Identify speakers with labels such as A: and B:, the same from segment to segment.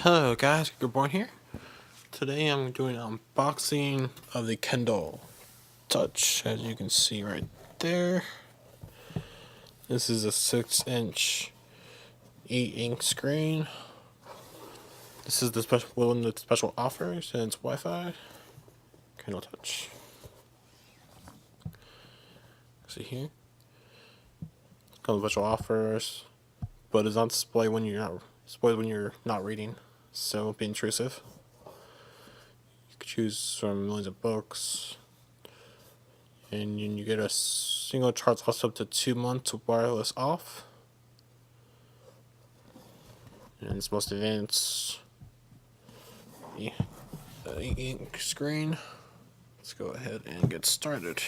A: Hello guys, Goodborn here. Today I'm doing an unboxing of the Kindle Touch, as you can see right there. This is a 6-inch e-ink screen. This is the one with special offers, and it's Wi-Fi. Kindle Touch. See here? Comes with special offers, but it's not displayed when you're not reading, so it won't be intrusive. You could choose from millions of books, and you get a single charge lasts up to 2 months wireless off. And it's most advanced ink screen. Let's go ahead and get started.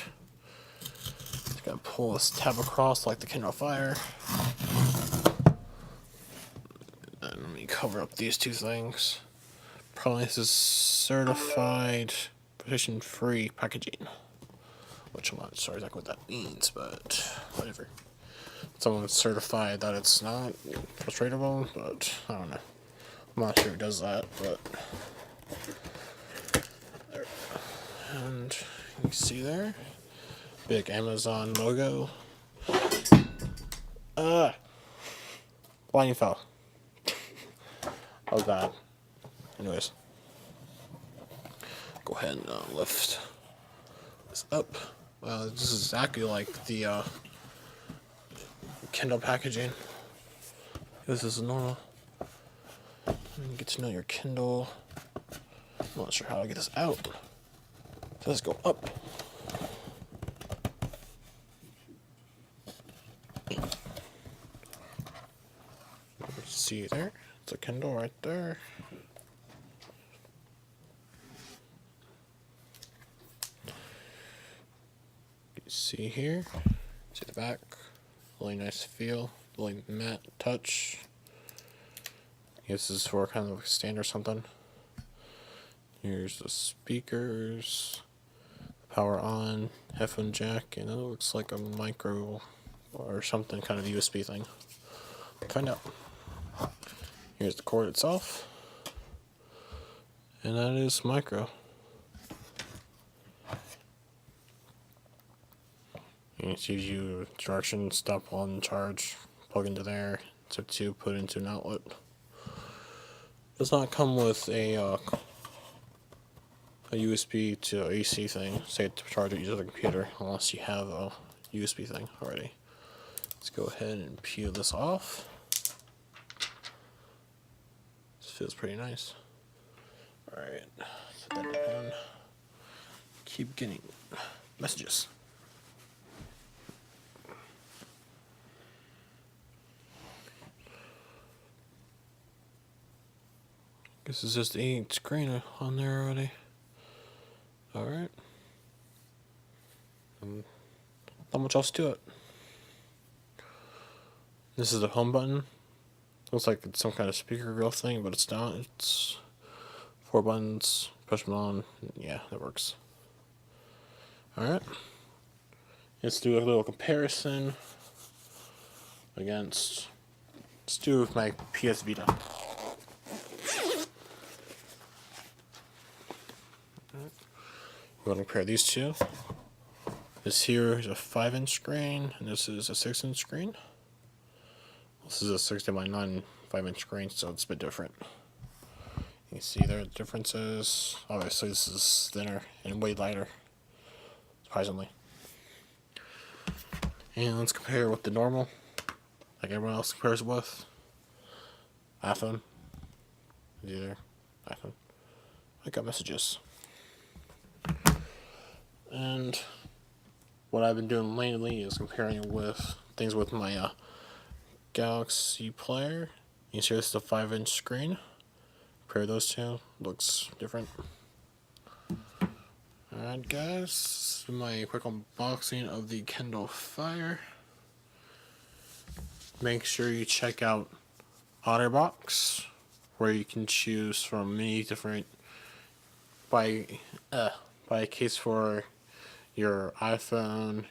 A: Just gotta pull this tab across like the Kindle Fire. And let me cover up these two things. Probably this is certified pollution-free packaging, which I'm not sure exactly what that means, but whatever. Someone certified that it's not frustratable, but I don't know. I'm not sure who does that, but there. And you can see there, big Amazon logo. Blinding fell. Oh god. Anyways, go ahead and lift this up. This is exactly like the Kindle packaging. This is normal. And you get to know your Kindle. I'm not sure how to get this out. So let's go up. See there? It's a Kindle right there. See here, see the back, really nice feel, really matte touch. This is for kind of a stand or something. Here's the speakers, power on, headphone jack, and it looks like a micro or something kind of USB thing. Find out. Here's the cord itself, and that is micro. And it gives you directions, stop on charge, plug into there, tip 2, put into an outlet. Does not come with a USB to AC thing, say to charge it using the computer, unless you have a USB thing already. Let's go ahead and peel this off. This feels pretty nice. Alright, set that down. Keep getting messages. This is just the screen on there already. Alright. Not much else to it. This is the home button. Looks like it's some kind of speaker grill thing, but it's not. It's 4 buttons. Push them on. Yeah, that works. Alright. Let's do a little comparison against. Let's do with my PS Vita. We're going to compare these two. This here is a 5-inch screen, and this is a 6-inch screen. This is a 60x9 5-inch screen, so it's a bit different. You can see there the differences. Obviously, this is thinner and way lighter, surprisingly. And let's compare with the normal, like everyone else compares with. iPhone. Either iPhone. I got messages. And what I've been doing lately is comparing with things with my Galaxy player. You see this is a 5-inch screen. Compare those two. Looks different. Alright guys, this is my quick unboxing of the Kindle Fire. Make sure you check out OtterBox, where you can choose from many different buy a case for your iPhone,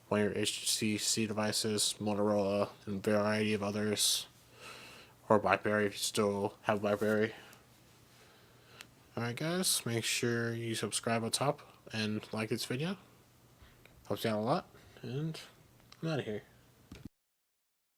A: one of your HTC devices, Motorola, and a variety of others. or BlackBerry if you still have BlackBerry. Alright guys, make sure you subscribe up top and like this video. Helps me out a lot, and I'm out of here.